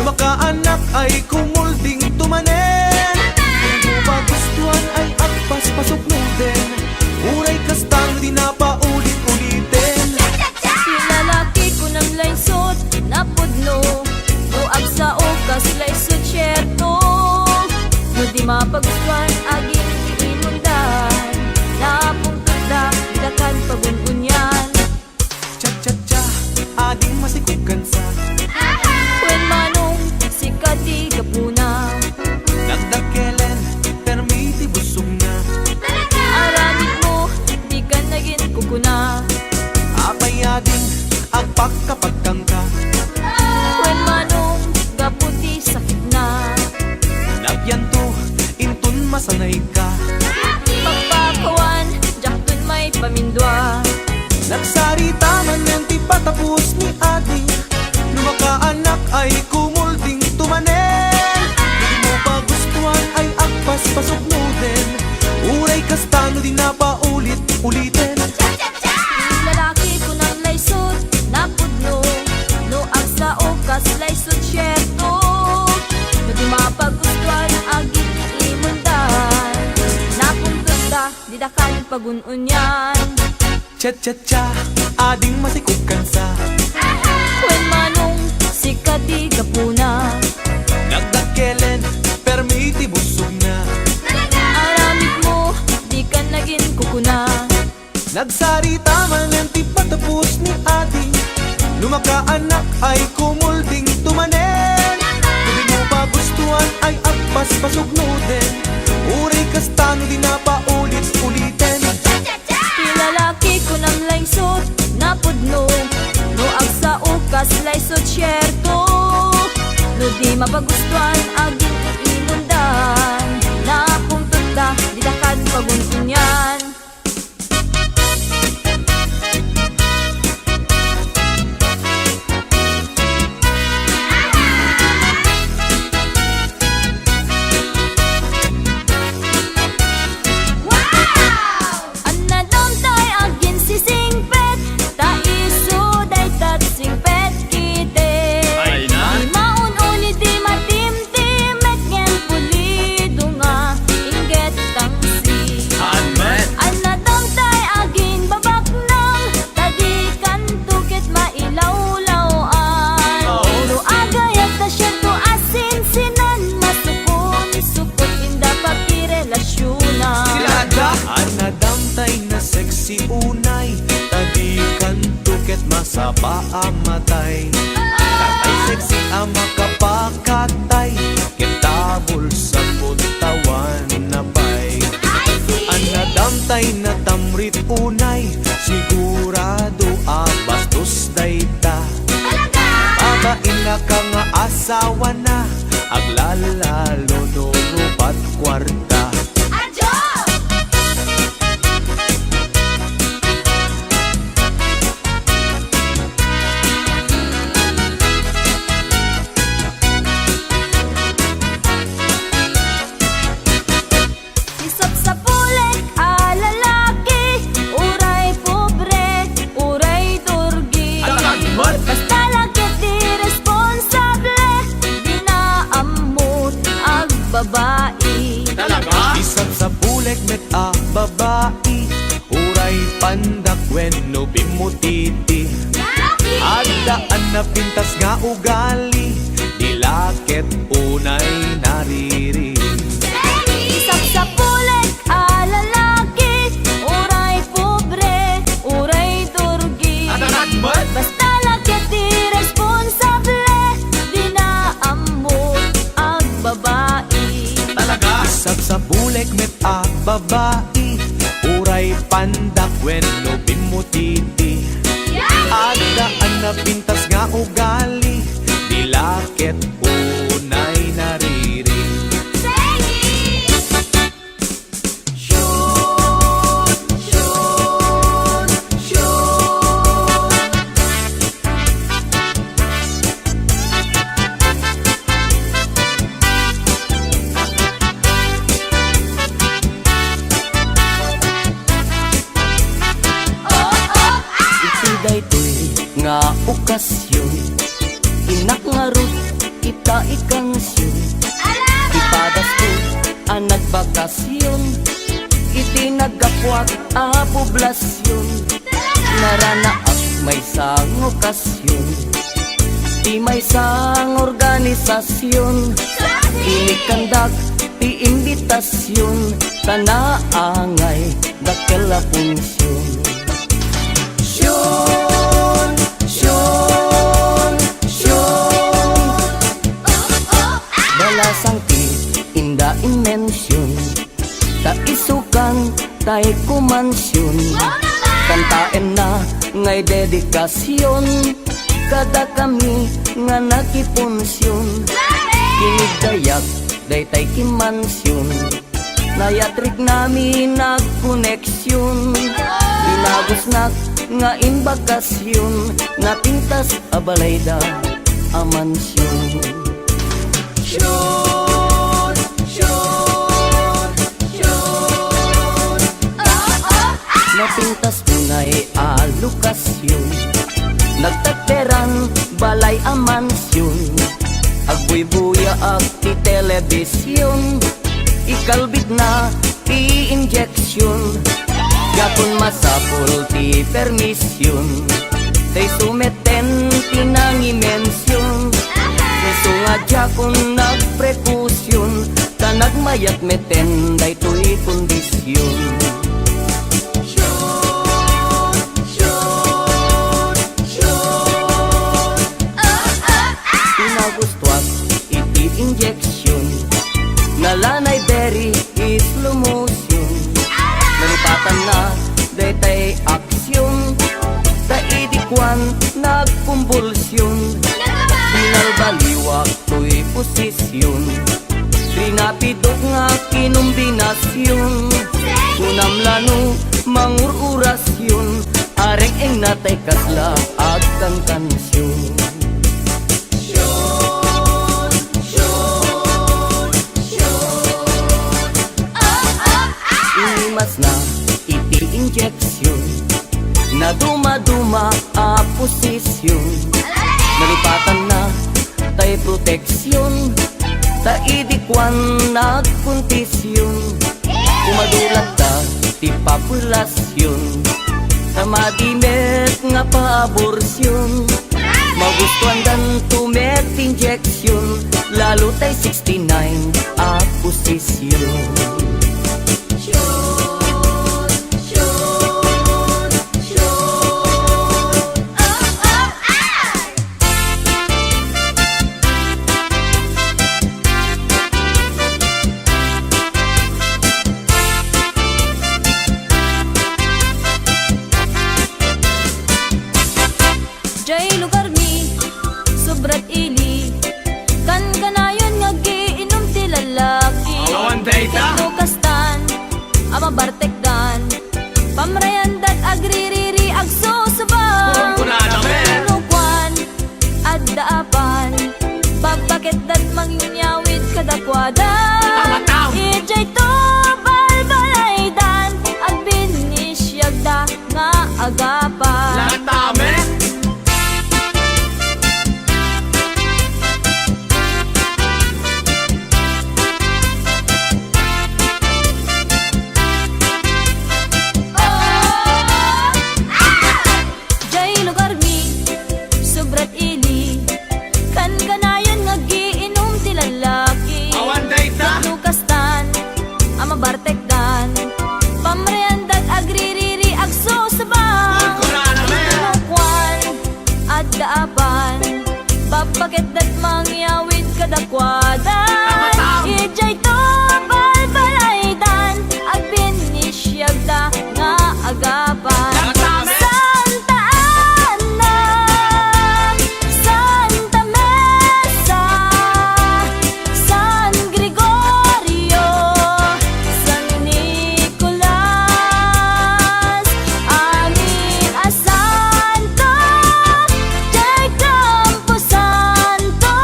Lumakaanak ay kumulding tumanen. Kung magustuhan ay agpas pasok mo din. Uray kastang di na paulit-ulitin. Sinalaki ko ng laysot na pudno, buag sa okas laysot syerto. No di mapagustuhan aging iinundan, napungkot na dakan pagungunyan. Cha-cha-cha, ading masikugan sa When manong sikati kapuna, nagdakelen, permiti busog na. aramid mo, di ka naging kukuna. Apay ading agpagkapagkang ka. When manong gaputi sakit na, Napyanto, intun masanay ka. pagpakawan, jaktun may pamindwa. Nagsarita man yan ti patapos ni ading. Lumakaanak ay kumulding tumanen. Di mo pa gustuhan ay agpas pasok mo din. Uray kastano di na paulit-ulitin. Lalaki ko ng laysot na pudno, no ang sa okas laysot syerto. No di mapagustuhan agit imundan, napungkot na di dakan pagununyan. Cha-cha-cha, ading masikugan sa When manong sikati kapuna, nagdakelen, permiti busog na. aramid mo, di ka naging kukuna. Nagsarita man yan ti patapos ni ading. Lumakaanak ay kumulding tumanen. Hindi mo pa gustuhan ay agpas pasok mo din. Uray kastano di na paulit-ulitin. Lalaki ko ng laysot na pudno, no ag sa ukas laysot syerto. No di mapagustuhan aging imundan, napungtot na di dakan pagununyan. Si unay, tagikan tuket masapa amatay. Tatay sexy ang makapakatay, kitabol sa puntawan na bay. Ang nadamtay na tamrit unay, sigurado abastos dayta. Babain na ka nga asawa na, aglalalo no rupat kwarta. Babae talaga? Isang sa bulek met a babae, uray pandak when no bimutiti. Adaan na pintas nga ugali, dilaket unay nariri. Isang sa pulek a lalaki, uray pobre, uray durgi. Basta laket di responsable, di na amot ang babae. Isang sa bulek met a babae, uray pandak when no bimutiti. Adaan na pintas nga ugali, dilaket unay nariri. Daytoy nga okasyon, inak nga rut ita ikansyon. Ipadas ko ang nagbakasyon, iti nagkapwak a poblasyon. Naranaak may sang okasyon, ti may sang organisasyon. Inikandak ti imbitasyon, tanaangay dakela punsyon. Syon, syon, syon, balasang ti inda inmensyon, ta isukan tay kumansyon. Kantaen na ngay dedikasyon, kada kami nga nakipunsyon. Kinidayak daytay kimansyon, nayatrik nami nagkoneksyon. Binagusnak nga imbakasyon, napintas abalayda a mansyon. Syon, syon, syon, napintas tunay a lokasyon, nagtateran balay a mansyon. Agbuy-buya ak ti telebisyon, ikalbit na ti injeksyon. Gapon masapul ti permisyon, tay sumeten ti nangimensyon. Nisungadya kung nagprekusyon, ta nagmayat meten daytoy kondisyon. Gustuak iti injeksyon, nalanay berry slow motion. Nalipatan na daytay aksyon, taidikwan nagkumbulsyon. Binalbaliwak to'y posisyon, rinapidok nga kinumbinasyon. Kunamlano mangururasyon, areng eng natay kasla agkang kansyon. Inimas na iti injeksyon, na duma-duma a posisyon. Nalipatan na tay proteksyon, taidikwan nagkuntisyon. Kumadulat ta ti populasyon, tamadimet nga paaborsyon. Magustuhan dan tumet injeksyon, lalo tay 69 a posisyon. Jay lugar mi, sobrat ili, kan kanayon nga giinom ti lalaki. Awan dayta. Kastan, ama bartekdan, pamrayandat agririri agsusubang. Kunkunada men. Nukwan, at daapan, pagpakit dat mangyawid kadakwada. Tamataw. Ijay to balbalaydan, at binisyagda nga agapan. Latame. Jay lugar mi, sobrat ili, kan kanayon nga giinom ti lalaki. Awan dayta. Nukastan, ama bartekdan, pamrayandat agririri agsusubang. Kunkunada men. Nukwan, at daapan, papakit dat mangyawid kadakwadan. Tamataw. Ijay to balbalaydan, at binisyagda nga agapan. Latame. Santa Ana, Santa Mesa, San Gregorio, San Nicolas, amin a santo, Jay Campo Santo,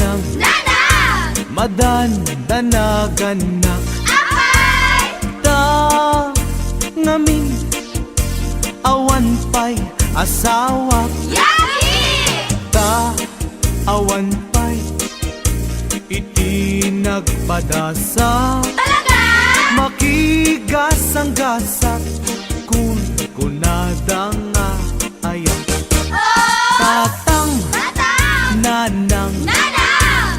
nanang Nanang! madandanagannak Apay! ta ngamin awan pa'y asawa Yaki! ta awan pa'y iti nagpadasa Talaga? makigasang-gasak kun kunadang nga ayan Oh! tatang Tatang! nanang Nanang!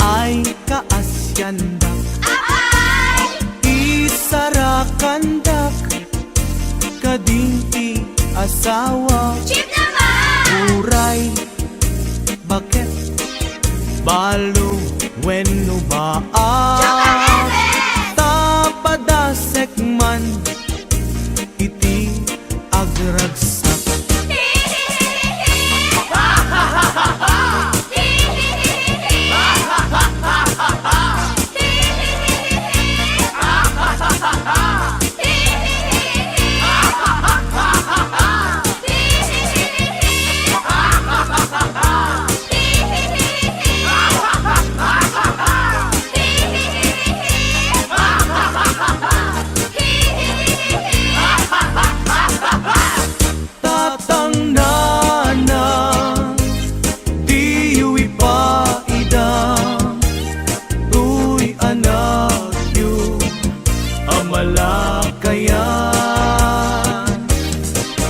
ay kaasyandak Apay! isarakandak kadinti asawa Chip naman! uray bakit balo wenno ba tapadasek man iti agragsak tatang nanang diyo ipaidang tuy anak yu amalakayan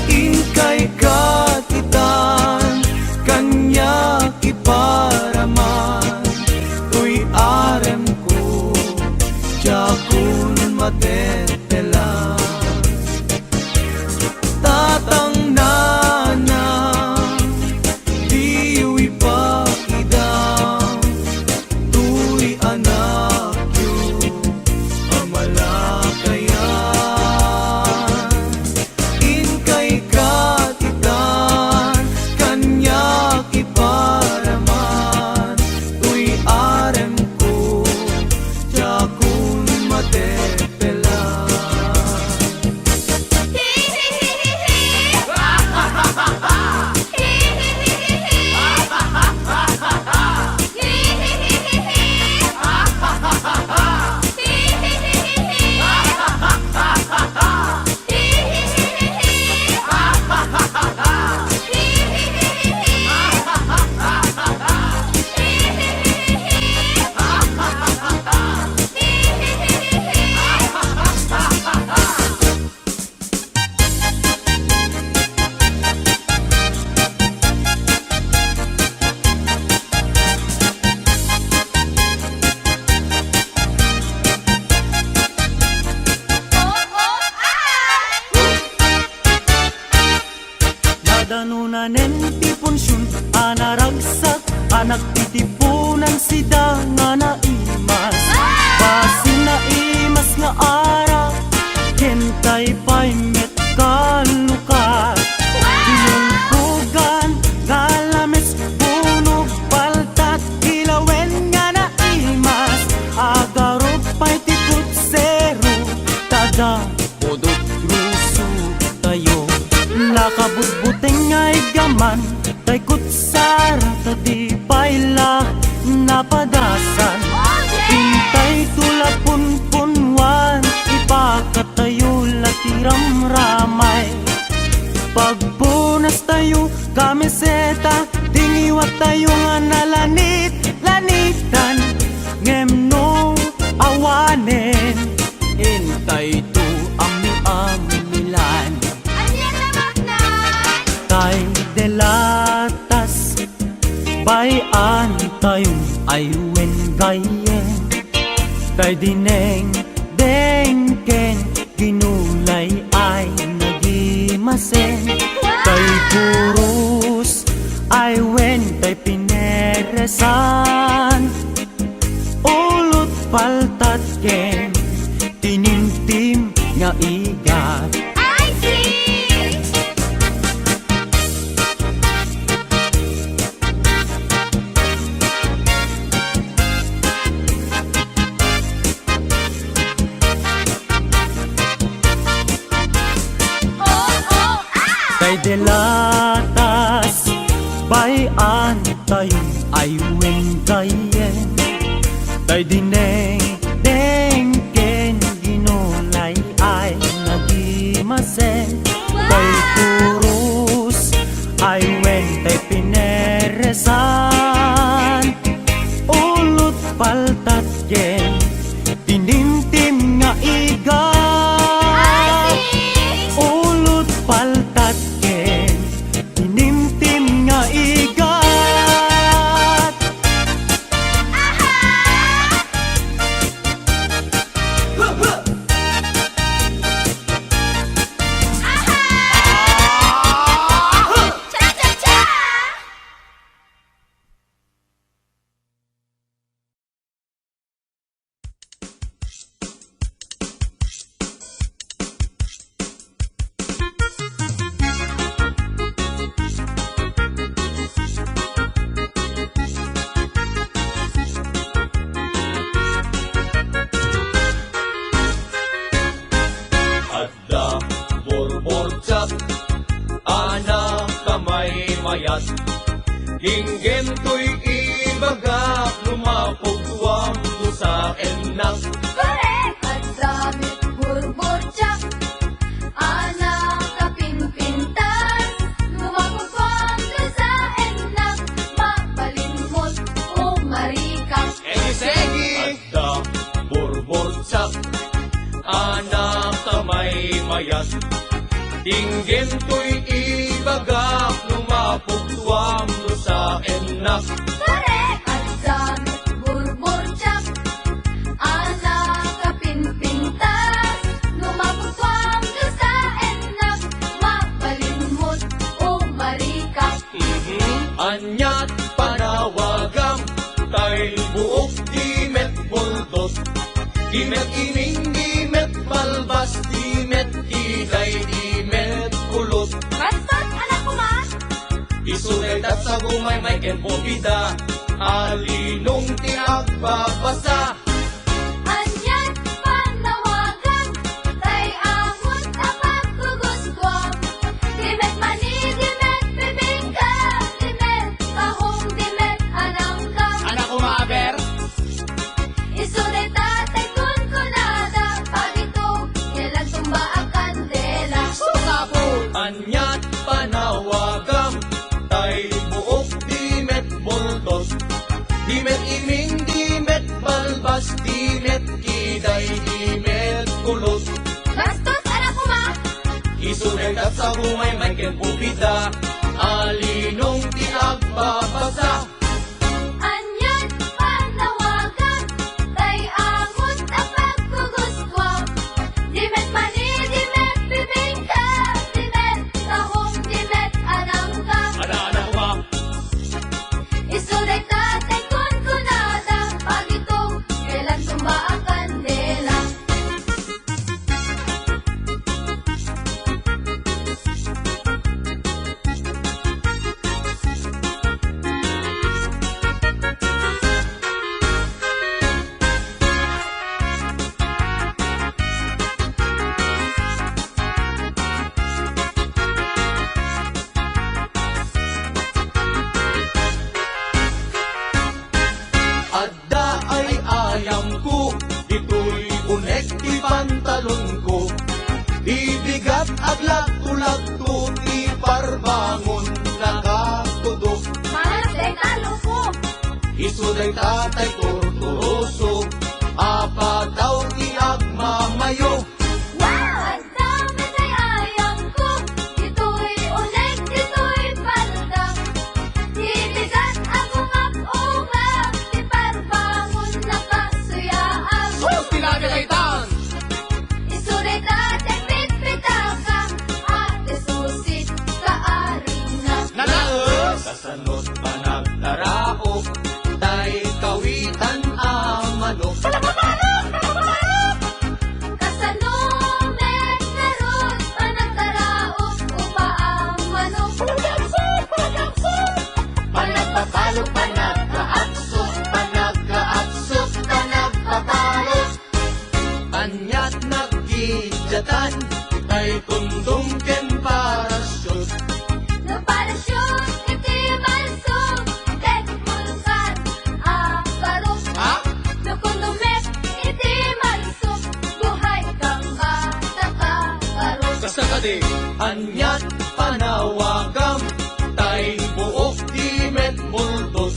inkay katitan kanya iparaman tuy arem ko jakun matetelan tatang nanang diyo ipakidang tuy anak yu amalakayan inkay katitan kanyak iparaman tuy arem ko jakun matepelan Nadanunanen ti punsyon anaragsak anak titipunan sida nga naimas basin naimas nga ara kentay pa'y met kalukat tinungkugan galames punog paltat hilawen nga naimas agarop pa'y tikot zero tada podot ruso tayo nakabutbuteng ay gaman tay kutsara tadi paila napadasan intay tulapun punwan ipakatayo latiram ramay pagpunas tayo kamiseta dingiwat tayo nga nalanit lanitan ngemno awanen intay to ami-amilan tay delatas bayan tayong aywen gayen tay dineng dengken ginulay ay nagimasen tay purus aywen tay pineresan ulot paltat ken tinintim nga igat I see! tay delatas bayan tayong aywen gayen yen tay dineng deng ken ginulay ay nagimasen tay kurus ay wen tay pineresan ulut paltat yen tinimtim nga igat ulut paltat ken tinimtim nga igat Cha-cha-cha! Adda, borbortsak, anak kamay mayat. Hinggen to'y ibagak, lumapugwang to sa enak. Correct! At damit burbotsak, anak kapinpintas, lumapagpang ka sa enak, mapalimot o marikas. Egi-segi! Adda, borbortsak, anak kamay mayat. Hinggen to'y ibagak, lumapugwang to sa enak. Correct! At damit burbotsak, anak kapinpintas, lumapagpang ka sa enak, mapalimot o marikas. Anyat panawagang tay buok dimet buldos dimet ining dimet balbas dimet iday dimet kulot Bastos, anak ko ma! isunetat sa gumay may kenpobida alinong ti agbabasa Anyat panawagan, tay amot ang pagkuguskwam. Dimet mani, dimet bibingka, dimet kahong, dimet anangka. anak ko maaber Isunay tatay kun kunada, pag ito, kailan tumba ang kandela. anyat panawagang tay buok dimet buldos dimet iming dimet balbas dimet kiday dimet kulot Bastos, anak ko ma! isunetat sa humay may kenpubida alinong ti agbabasa Anyat panawagan, tay amot ang pagkuguskwam. Dimet mani, dimet bibingka, dimet kahong, dimet anangka. anak ko ba Isunay tatay kun kunada, pag ito, kailan tumba ang kandela. adda ay ayam ko ito'y unek ti pantalon ko bibigat aglat tulag to ti parbangon nakatudok Malas talo ko, isuday tatay torturoso apa daw ti agmamayo wow! Ang dami tay ayang ko, ito'y ulit, ito'y palda. Ibigat ang umap-umap, di parbangon na kasuyaan. sus tinagagaytan Isunay tatay pitpitaka, ate susit kaarina. nanaos kasanot panagdaraok tay kawitan ang manok Kasano dati anyat panawagam tay buok dimet multos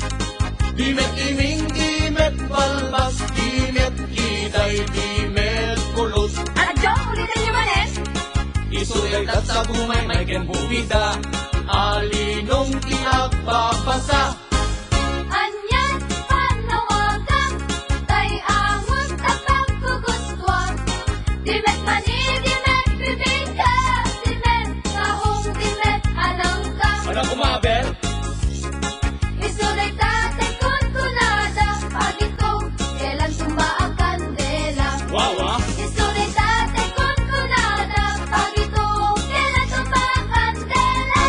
dimet iming dimet balbas dimet kiday dimet kulos Adyo, ulitin niyo manes. isulaytat sa bumay may kembubida alinong tinagpapasa Anyan panawagan, tay angon tapang kugustwan. Dimet mani, dimet bibingka, dimet kahong, dimet alangka. ano kumabel? Isulay tatay kun kunada, pagito, kailan tumba ang kandela. Wawa Isulay tatay kun kunada, pagito, kailan tumba ang kandela.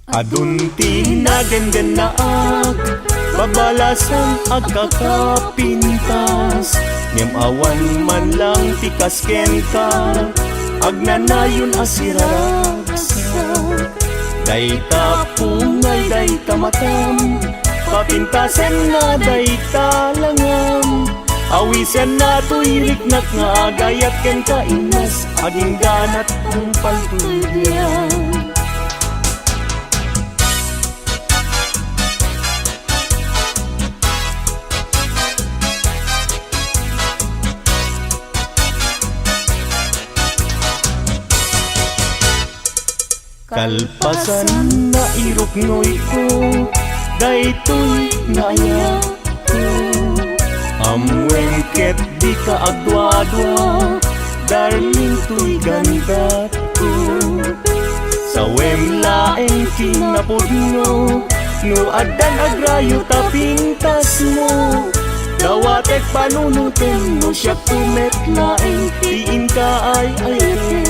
Adunti na gandanaag babalasan agkakapintas ngem awan man lang tikasken ka agnanayon asiraragsak dayta pungay dayta matam papintasen na dayta langam awisen na tuyriknak nga agayat ken kainas aging ganat ang paltulyan. Kalpasan na iruknoy ko daytoy naya ko amwengket di ka agdwa-dwa darling to'y ganda ko sa wemlaeng kinapudno no adan agrayo tapintas mo dawatek panunutin mo siya kumetlaeng tiin ka ay ayate.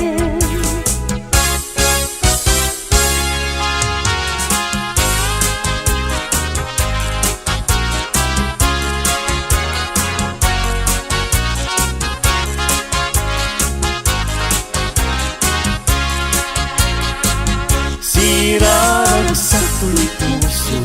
Sirarag sa tuloy puso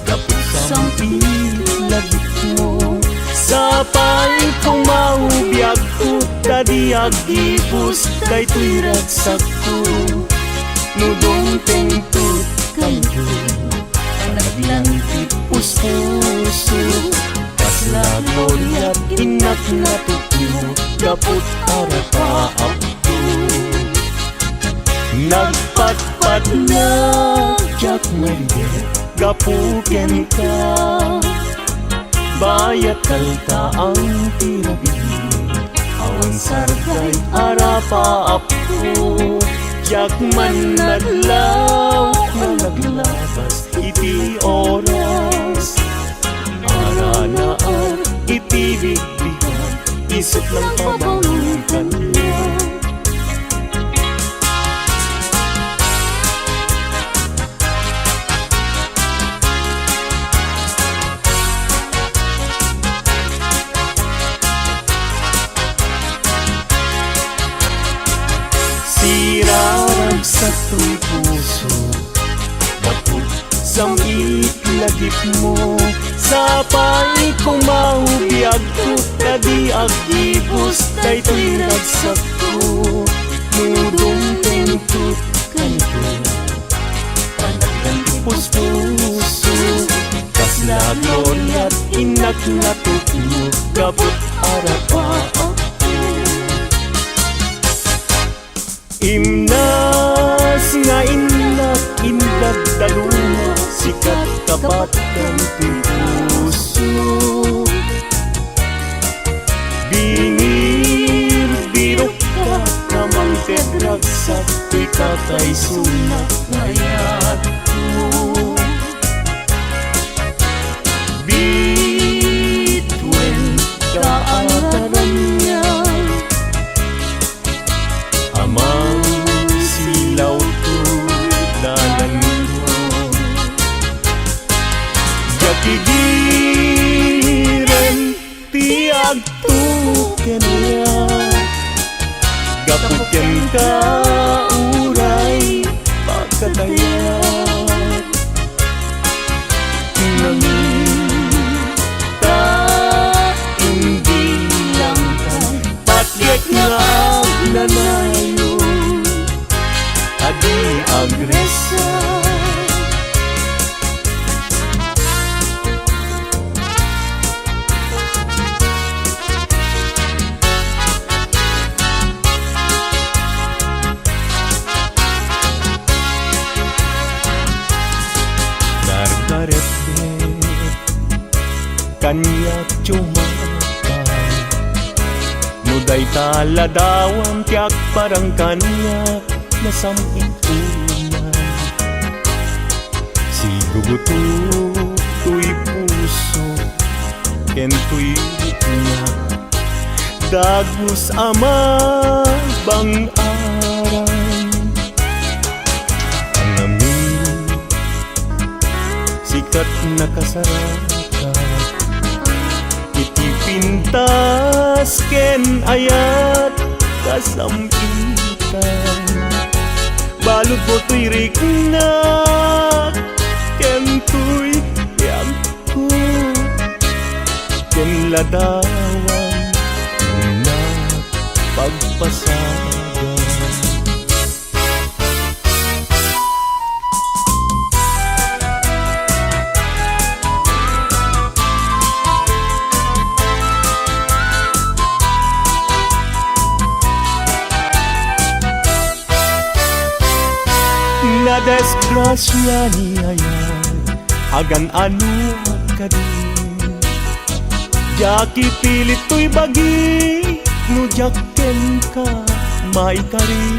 dapit sang pilagit mo sa paling kumahubiyag ko tadi agipus daytoy ragsak ko nudong tengtut kanto naglangkit puso kasla gloryat inak na tukmo dapot arapaap ko nagpatpat na jak marider gapuken ka bayat kalta ang tirabi awan sargay arapaap ko jak man naglaw naglabas iti oras ara naan iti bigbigan isip lang pabangutan niya. Sirarag sa tuloy puso Bapot sa itlagip mo Sa paing kumahubiyag ko Tadi agipos daytoy ragsak ko Nudong tentut kanto Panagdan puspos glorya't inak na tupo gabot arapa. Imnas nga inak indad daluma sikat kapatan ti puso. Bingir birok ka namang tedrag sa tuy katay sunak ngayat mo. Bituin kaataran niya amang silaw to dalan ko. Jakigiren tiag tuken niya gapuken ka uray pagkatayat namita hindi lang ka patyek nga nanayo adi agresa. Kanya cumakan Nuday taladawan tiyak parang kanya nasaming ulan. Si gugutu tuy puso ken tuy niya dagus ama bang aran. Ang amin sikat nakasarap pintas ken ayat kasampitan balud mo tuy riknak ken tuy yamko ken ladawan na pagpasagan. Na desgrasya niya agan ano ka din. Jaki pilit to'y bagi no jaken ka maikari.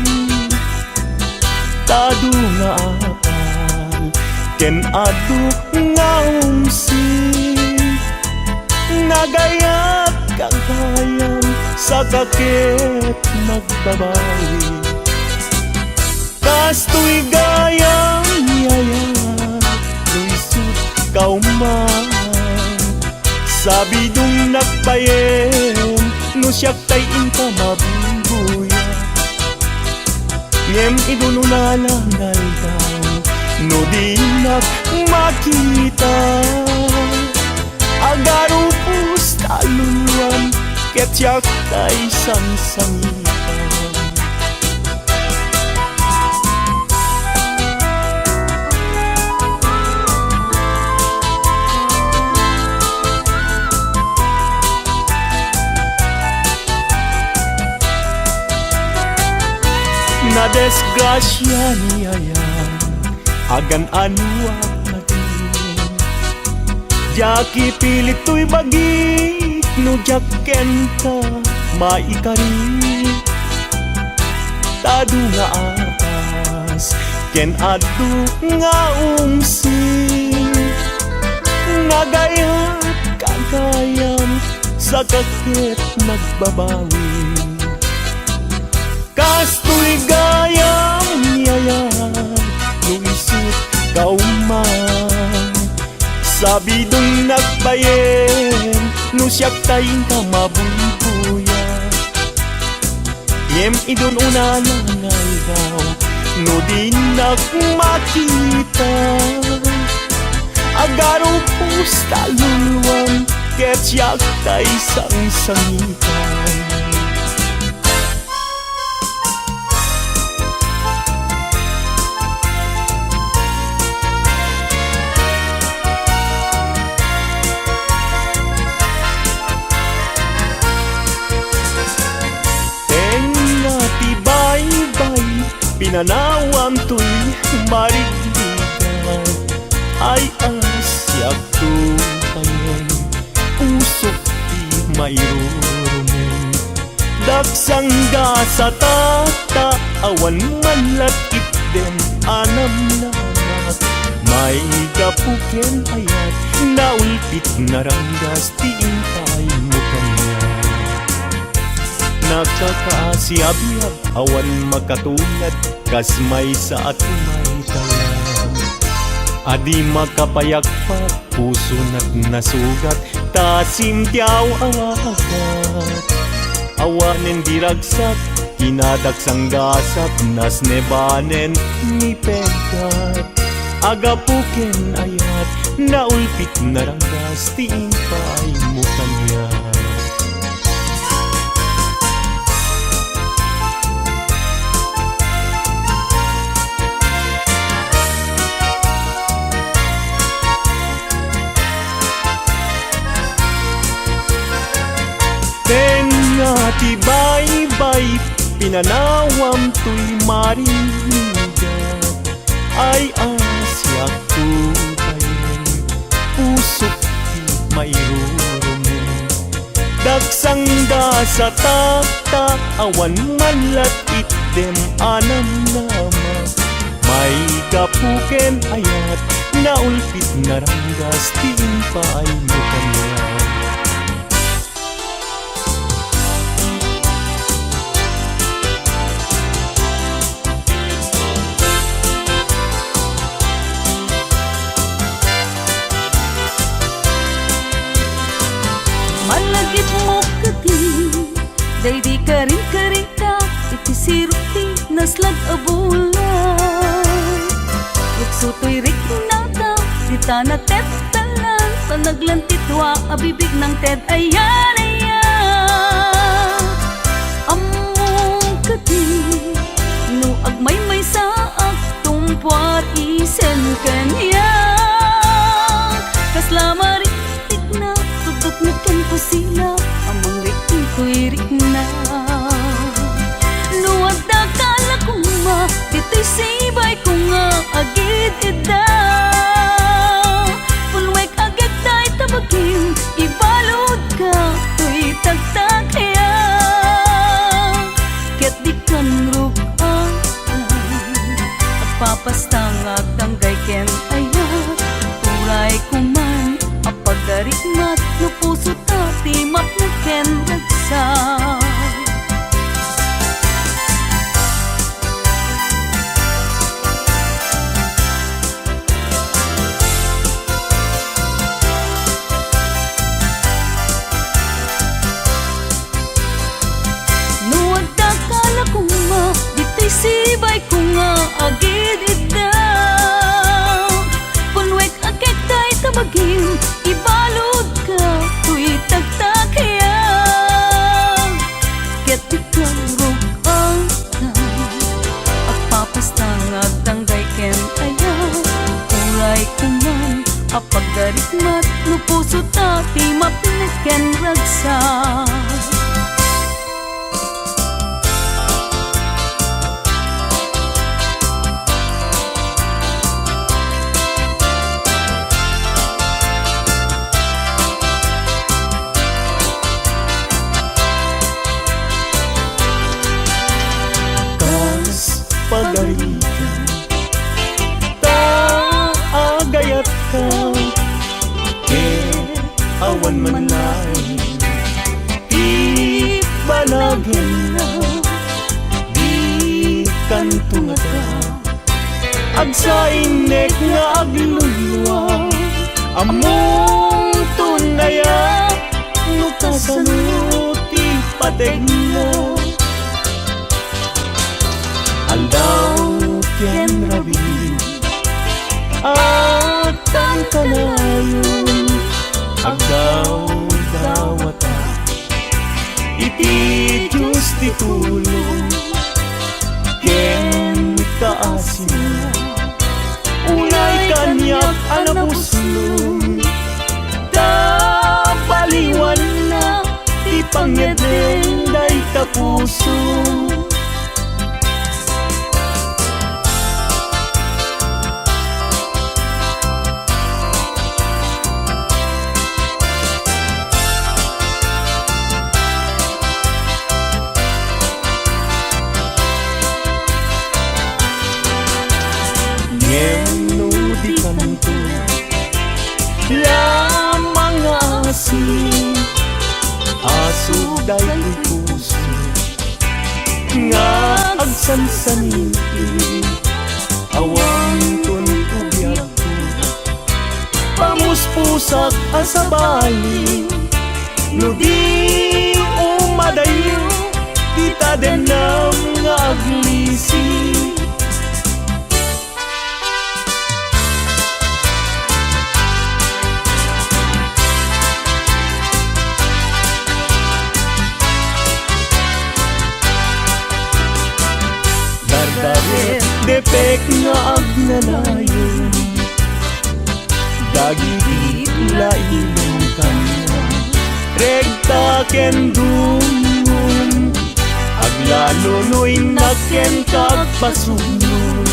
Tadu nga apal ken adu nga umsi nagayat kagayan sa kakit nagbabawi. Kas tuy gayang yayat luisut kauman sabi dung nagpayen no siyak tay inka mabubuya. Ngem idununalangay daw no di makita agarupus taluluan ket siyak tay sangsangitan. Na desgrasya niya agan ano ka din. Jaki pilit to'y bagi no jaken ka maikari. Tadu nga atas ken adu nga umsi nagayat kagayan sa kakit nagbabawi. Kas tuy gayang yayat luisut kauman sabi dung nagbayen no siyak tayong ka mabubuya. Ngem idun una nangay daw no di makita agarupus taluluan ket siyak tay sangsangitan. pinanawam to'y marigdigan ay asyak tupayan usok di mayroon dagsang ga sa tata awan manlat itdem anam namat may gapuken ayat naulpit naranggas tiintay mo kanya nakakaasiab-yab awan makatulad kas may sa atumay talam adi makapayagpat puso na't nasugat tasimtiaw awagat awanen diragsak hinadaksang gasap nas nebanen ni pegat agapuken ayat naulpit naranggas tiintay mo kanya tibay-bay pinanawam to'y marinigan ay asyak tukayin pusok di mayroon dagsang da sa tata awan manlat itdem anam nama may gapuken ayat naulpit naranggas tiimpay mo kanya Malagip mo kati day di karing-karing ka iti sirti naslag abulan Ruksuto'y rikinata di tanat tet talan sa naglantitwa abibig ng ted ayan ayan among kati no agmay-may sa aktumpar isen kanya kaslama Nagkan ko sila amang rikin ko'y rikna Nuwag dakala ko ma dito'y sibay ko nga agid ida Pulwek agad tayo tabagin ibalod ka to'y tagtag kaya Ket di kan rugaan at papastang at tanggay ken ayat Turay ko man apagdarikmat no puso tati mapnaken ragsa Nuwag dakala ko ma dito'y sibay ko nga agid ida Punwek agad tayo tabagin ibalod ka to'y tagtakaya Ket ikang rugang at papastang at tanggay ken ayat Uray kuman apagdarikmat no puso tati mapnaken ragsa pagarikan taagayat ka awan man lain di balagan na di kantunga ka agsainek nga aglulwa among tunaya nukasanuti pateg na Aldaw ken rabi at ang kalayon agdaw-dawata iti Diyos ti tulong ken kaasina unay kanyak anapuslong da baliwan na ti pangyadeng day tapuso sansaniti awang tuntubyak ko pamuspusak asabali no di umadayo kita denam nga aglisi Dardaret depek nga agnanayon dagiti lailong kanya regta ken dumum aglalunoy naken kagpasunoy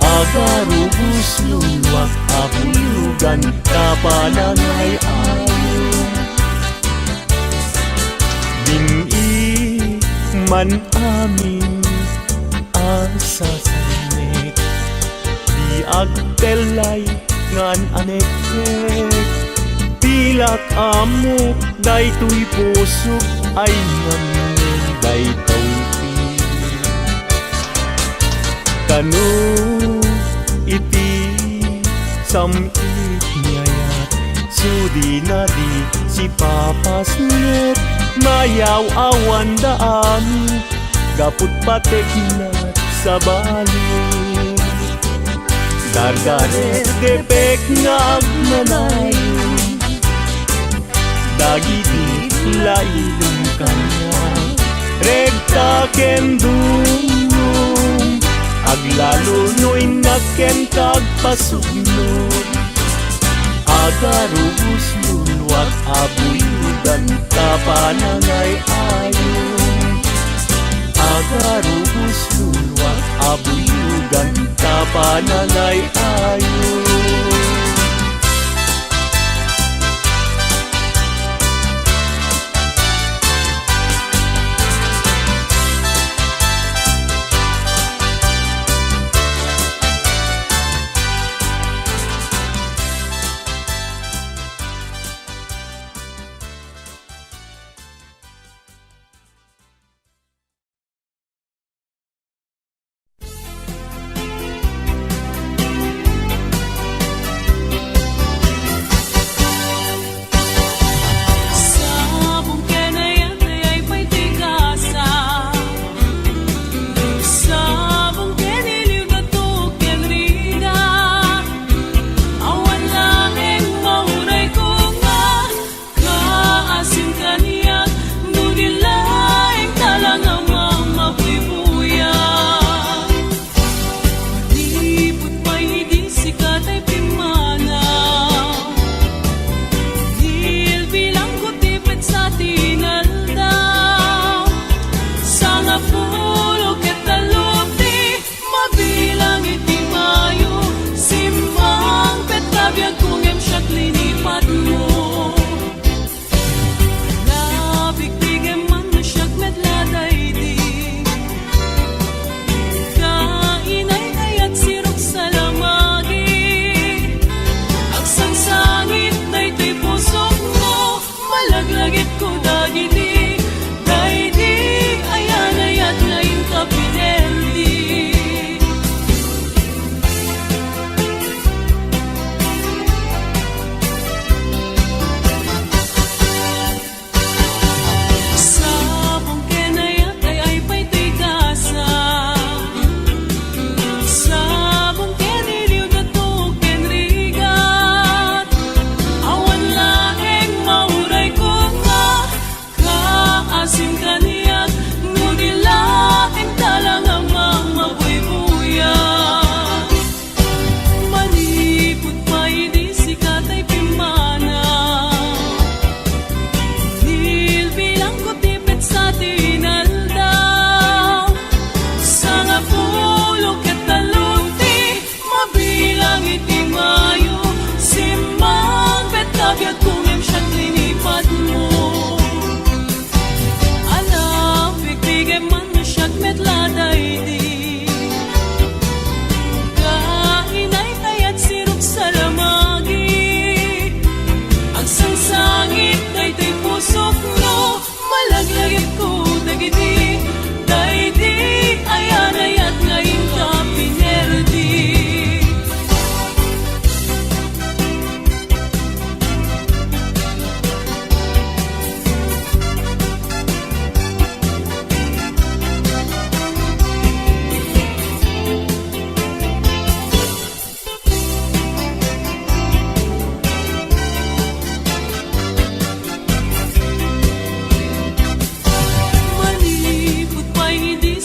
agarubus lulwak abulugan kapanangay ayo ding man amin asa sanik di agtelay ngan anekek pilak amok daytoy pusok ay ngamen daytoy kanu iti samit niyayat sudi na di si papas net mayaw awan daan gaput patek na sa bali dardaret depek nga agnanayo dagiti lailong kanya regta ken dumum aglalunoy naken kagpasugnod agarubus lulwat abuyudan kapanangay ayo agarubus lulwat abuyugan kapanangay ayo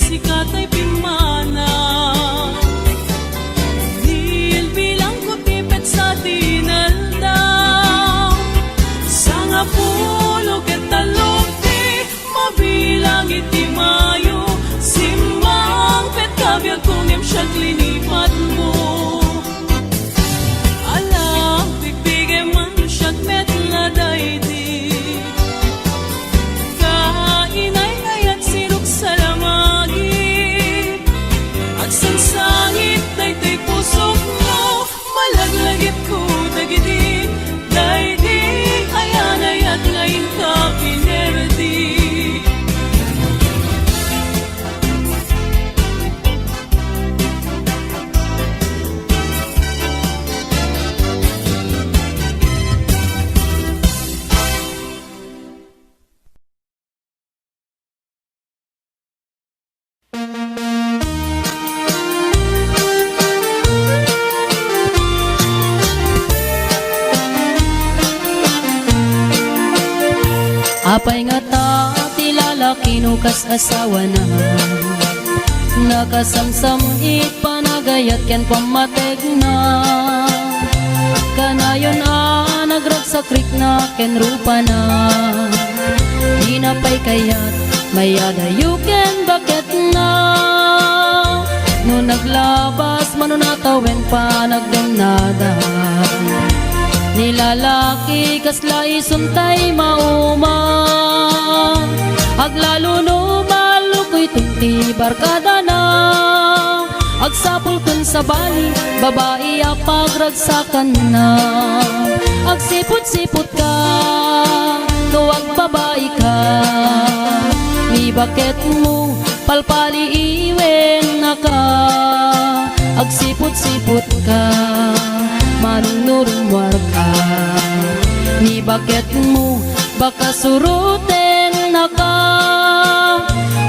sikat ay pimana. Dil bilang kutipet sa dinaldaw, sa nga pulo ket talukti, mabilang iti mayo, simbang pet kabyag kunim siya klinipat mo. Alam, bigbigay man siya met laday di, kainay ayat sirok sa lamagi, at sansangit daytoy pusok mo, malaglagit ko dagiti, daydi ayan ayat ngayon ka pinerdi. Apay nga ta ti lalaki no kas asawa na, nakasamsam it panagayat ken pamatek na, kanayon nagragsakrik na ken rupa na, di na pay kayat mayadayo ken bakit na, no naglabas manunatawen pa nagdanada, nilalaki kasla isuntay mauma, aglalo no malukoy tunti barkada na, agsapul kun sa bali babae apagragsakan na, agsipot-sipot ka tuwag babae ka, ni bakit mo palpali iwen na ka, agsipot-sipot ka manunurumwar ka, ni bakit mo baka suruten na ka,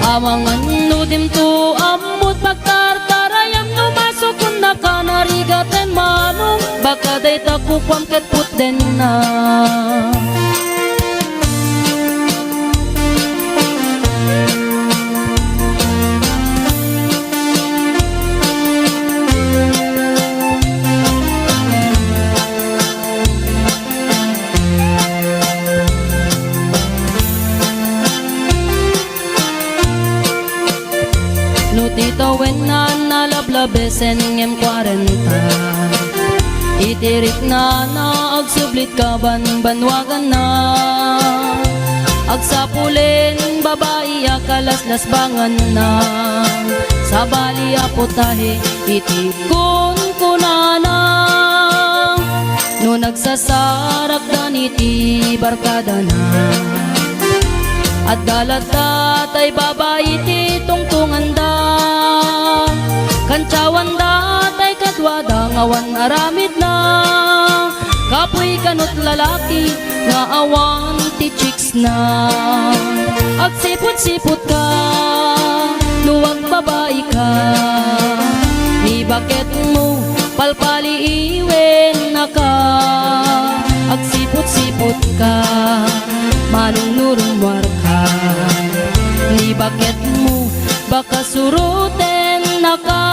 amangan nudim to amot pagtartarayam no masukun na ka, narigaten manong baka day takukwam ket puten na. Titawen na nalablabesen ngem 40, itirik na agsublit ka banwagan na, agsapulin babae akalaslas bangan na, sa bali aputahe itikon kunana, no nagsasarak dan iti barkada na, at dalat ay babae ti tungtungan da, kantsawan da tay kadwada ngawan aramid na, kapoy kanot lalaki nga awan ti chicks na, agsipot-sipot ka luwag babae ka, ni bakit mo palpali iwen na ka, agsipot-sipot ka manunurumwar ka, ni bakit mo baka suruten na ka,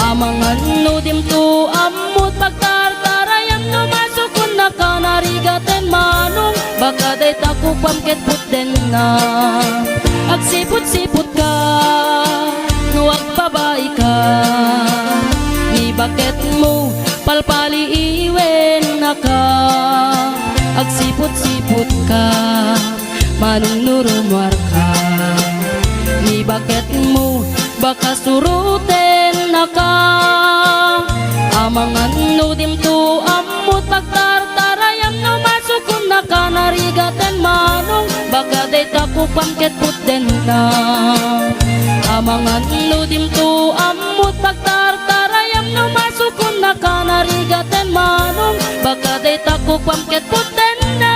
amangan nudim to amot pagtartarayam no masukun na ka, narigaten manong baka day takukwam ket puten na, agsipot-sipot ka nuwag babae ka, ni bakit mo palpali iwen na ka, agsipot-sipot ka manunurumwar ka, ni bakit mo baka suruten na ka, amangan nudim to amot pagtartarayam no masukun na ka, narigaten manong baka day takukwam ket puten na, amangan nudim to amot pagtartarayam no masukun na ka, narigaten manong baka day takukwam ket puten na.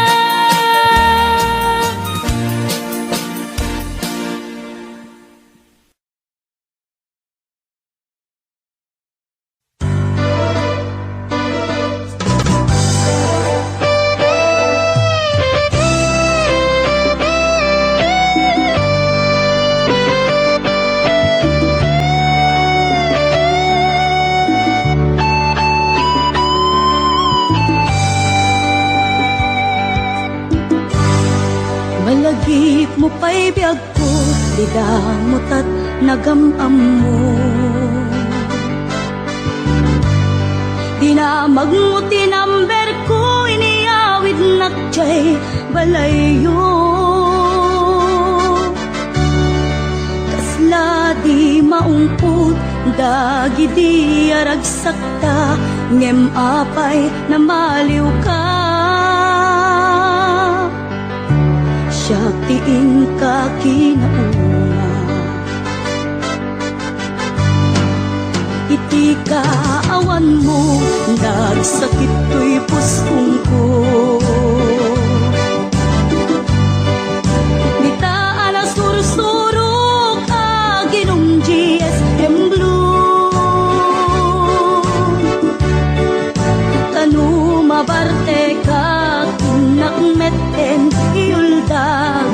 pa'y biyag ko, di damot at nagamam mo. Di na magmuti number ko, iniyawid na tiya'y balayo. Kasla di maungkot, dagi di aragsakta, ngem apay na maliw ka. Siya tiin ka kinauna, iti kaawan mo, nagsakit to'y puspong ko. Ditaan na sursurok, aginong GSM Blue. Tanu mabarte ka, kinakmeten iulda,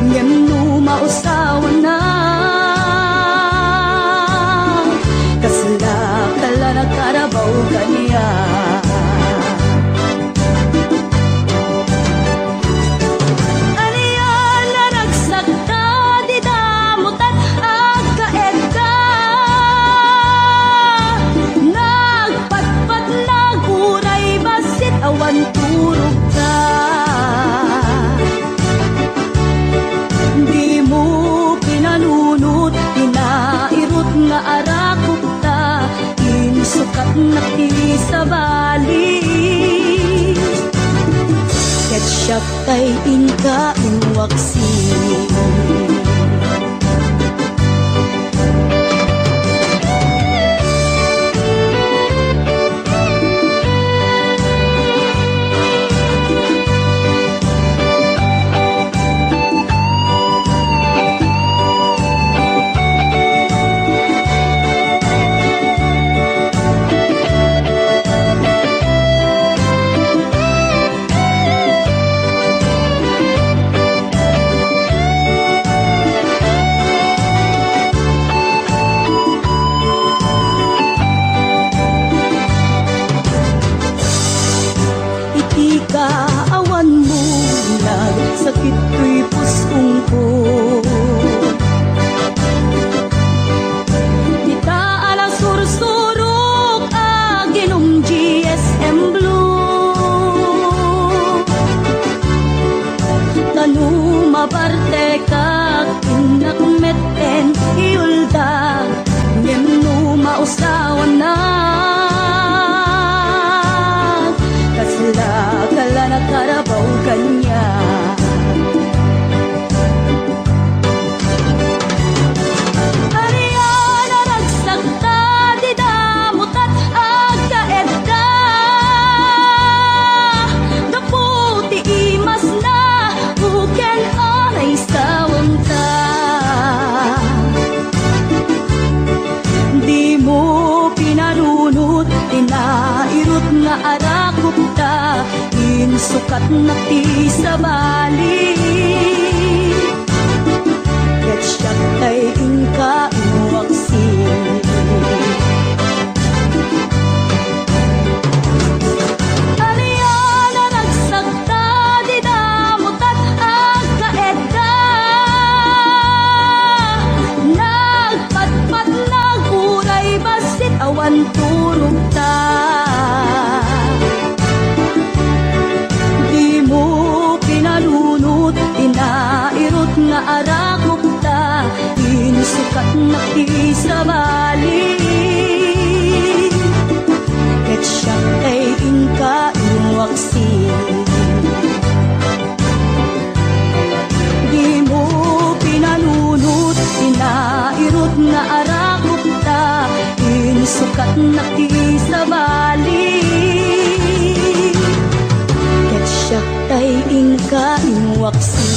ngem nu mausawan na. Kasla kala nagkarabaw kaniya. Aniya na nagsagta, di damutan agkaed ka. Nagpatpat naguray, basit awan turog ka. Di mo pinanunot, pinairot nga arakot ta, insukat na ti sa bali. Ketchup tay inka inwaksi. Iti kaawan mo, nagsakit to'y puspong ko. Ditaan ang sursurok, aginong GSM Blue. Tanu mabarte ka, kinakmeten iulda, ngem nu mausawan na. Kasla kala nakarabaw kanya. Ariya na nagsagta, di damutat agkaed ka. Kaputi imas na, uken anay sawan ka. Di mo pinarunot, tinairot nga arakot ta, insukat na ti sa bali. Ketchup tay inka inuwaksi. Aniya na nagsagta, di damutat agkaed ka. Nagpatpat naguray, basit awan turog ta. Di mo pinalunot, tinairot nga arakot ta, insukat na ti sa bali. Ketchup tay inka inuwaksi. Di mo pinalunot, tinairot nga arakot ta, insukat na ti sa bali. Ketchup tay inka inuwaksi.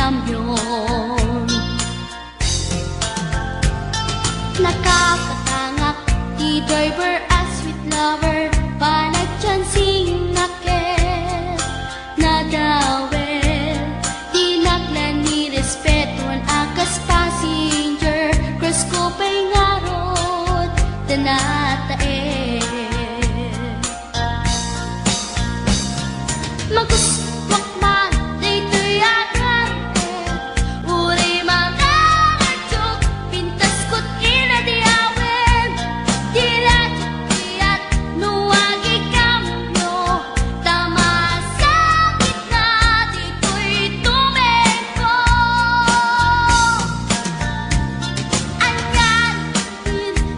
kamyon. Nakakatangak di driver as sweet lover, panagchansing nakit na dawel. Di naklan ni respetuan akas passenger, cross ko pa'y ngarot tanatae. Maguswak man dito'y agante, uri mga nagtog, pintas ko't inadiawen. Dilat at nuwagi kamyo, tama sa gitna dito'y tumeko. Anyan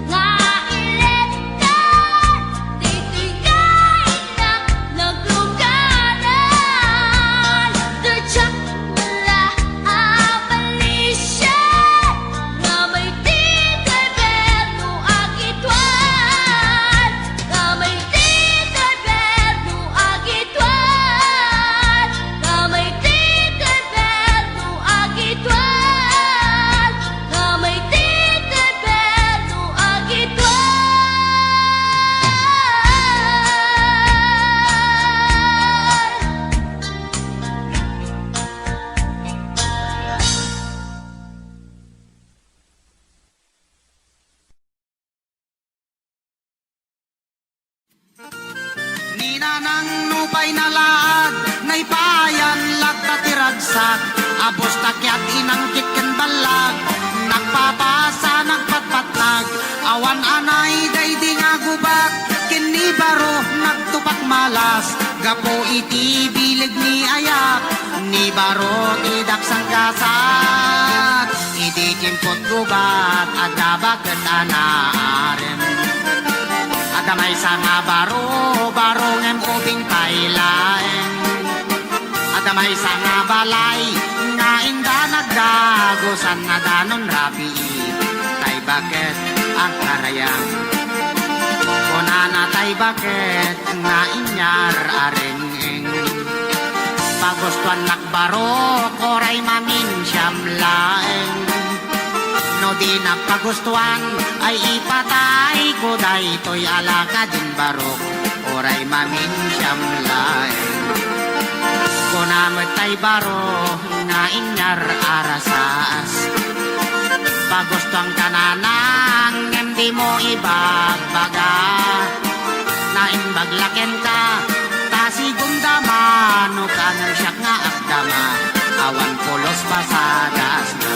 nga iletan, dito'y kainak naglugaran. Dirtsak wala abalisya, nga may di gobyerno agitwan. Nga may di gobyerno agitwan. Nga may di gobyerno agitwan. Nga may di gobyerno agitwan. Ninanang nupay na laad, naipayan lagtatiragsak, abos takyat inangkit ken balag, nagpapasa nagpatpatlag, awan anay daydi nga gubat, kini baro nagtupak malas, gapo iti bilig ni ayak, ni baro tidak sanggasat, idi kimpot gubat, agabaket anaaren. Adamay sa nga baro ngem ubing pailaeng. Adamay sa nga balay, nga inda nagdagosan na danon rabi. Tay bakit ang karayang? Kunana tay bakit nga inyar arengeng. Pagustuan nakbaro, koray mamin siyam laeng. No di nagpagustuhan ay ipatay ko daytoy alaka din barok oray mamin siyam laeng. Kunamit tay baro nga inyar arasas, pagustuhan ka na nang hindi mo ibagbaga, na imbaglaken ka tasigunda mano ka ng siyak nga agdama, awan pulos pasadas na.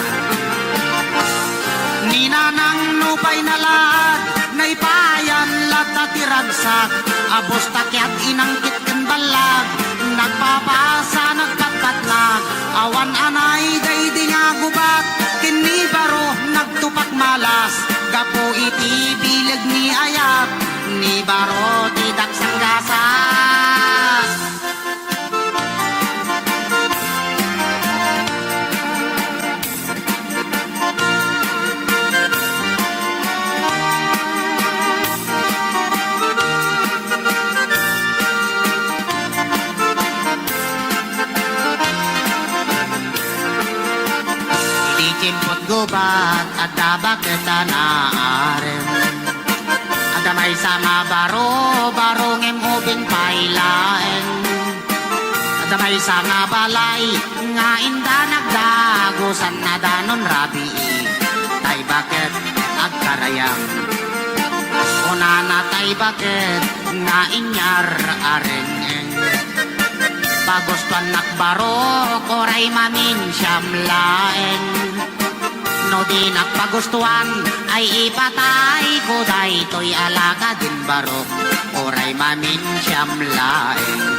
Ninanang nupay na lahat, naipayan lagtatiragsak, abos takyat inangkit ken balag, nagpapasa nagpatpatlag, awan anay daydi nga gubat, kini baro nagtupak malas, gapo iti bilig ni ayat, ni baro tidak sanggasas. Kimpot gubat at tabak kita naaren. Adamay sa nga baro ngem ubing pailaeng. Adamay sa nga balay, nga inda nagdagosan na danon rabi. Tay bakit agkarayang? Kunana tay bakit nga inyar arengeng. Pagustuhan nakbaro, koray mamin siyam laeng. No di nagpagustuhan ay ipatay ko daytoy alaka din barok oray mamin siyam laeng.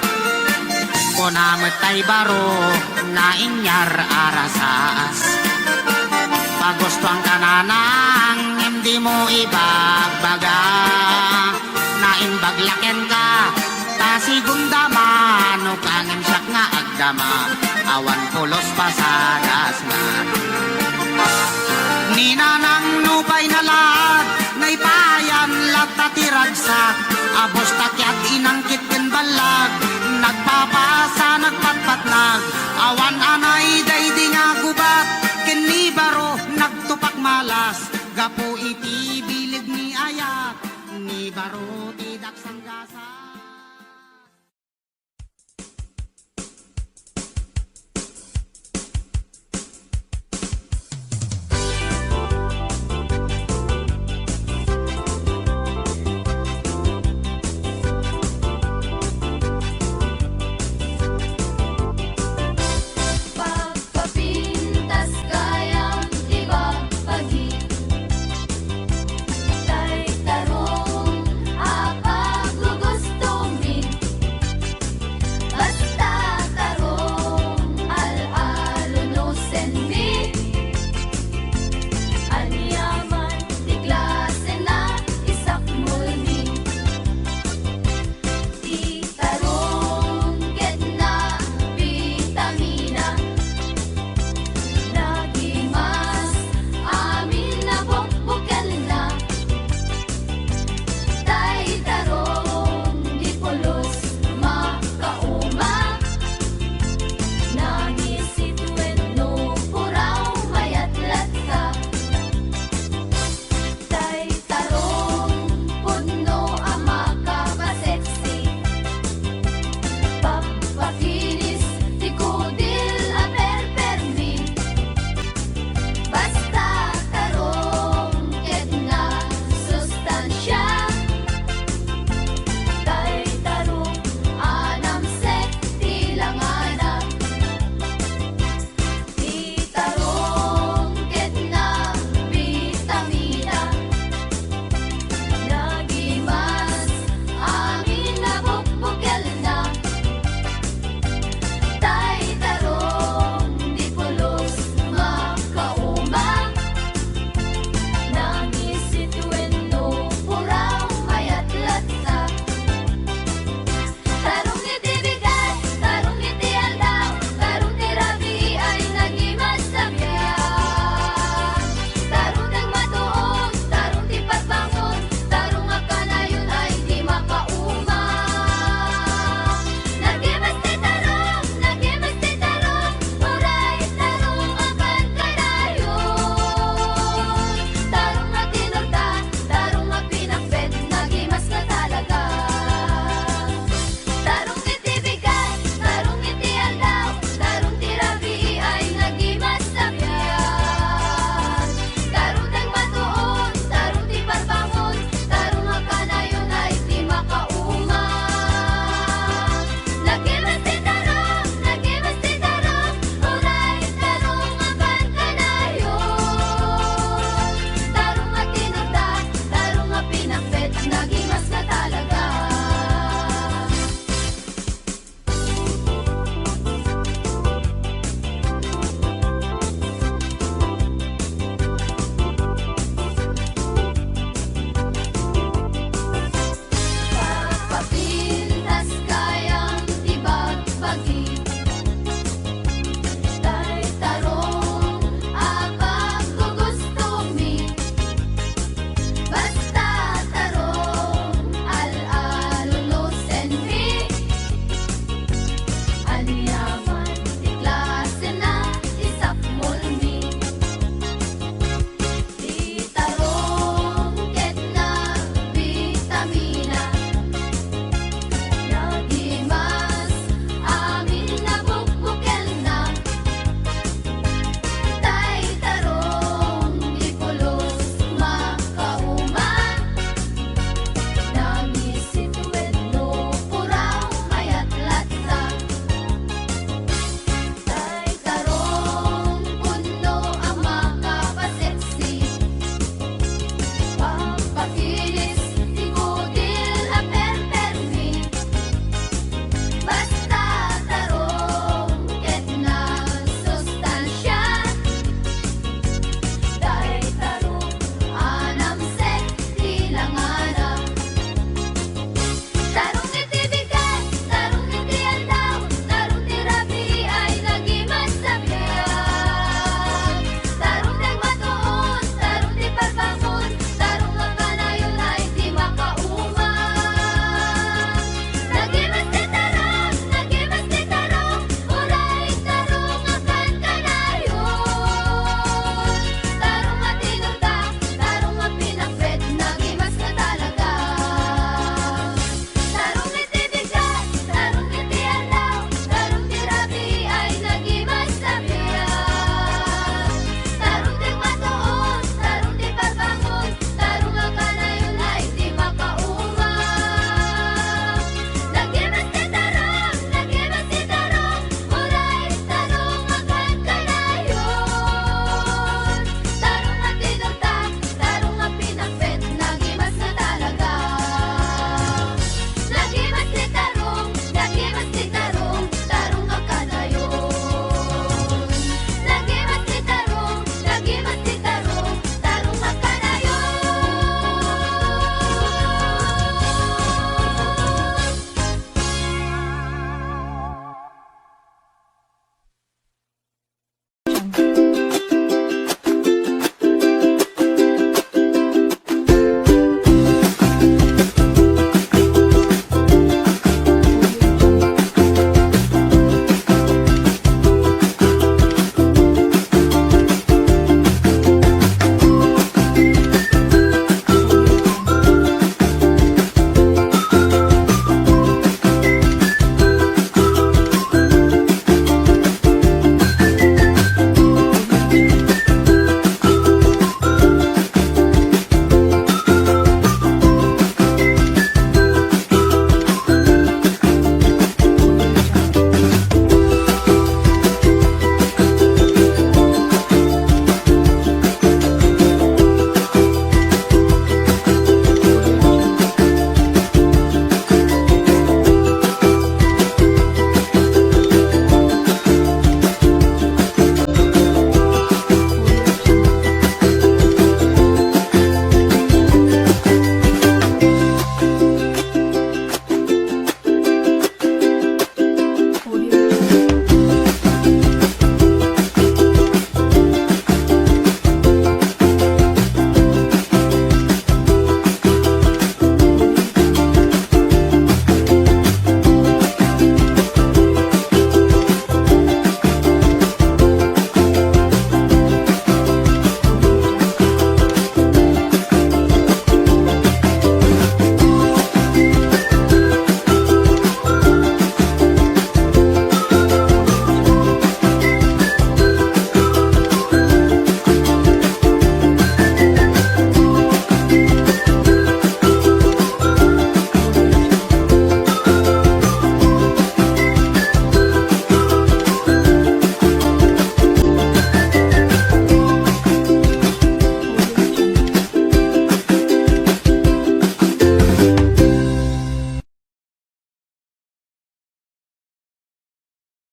Kunamit tay baro nga inyar arasas, pagustuhan ka na nang hindi mo ibagbaga, na imbaglaken ka tasigunda mano kangem siyak nga agdama, awan pulos pasadas na. Ninanang nupay na lahat, naipayan lagtatiragsak, abos takyat inangkit ken balag, nagpapasa nagpatpatlag, awan anay daydi nga gapo iti bilig ni ayat ni Baruti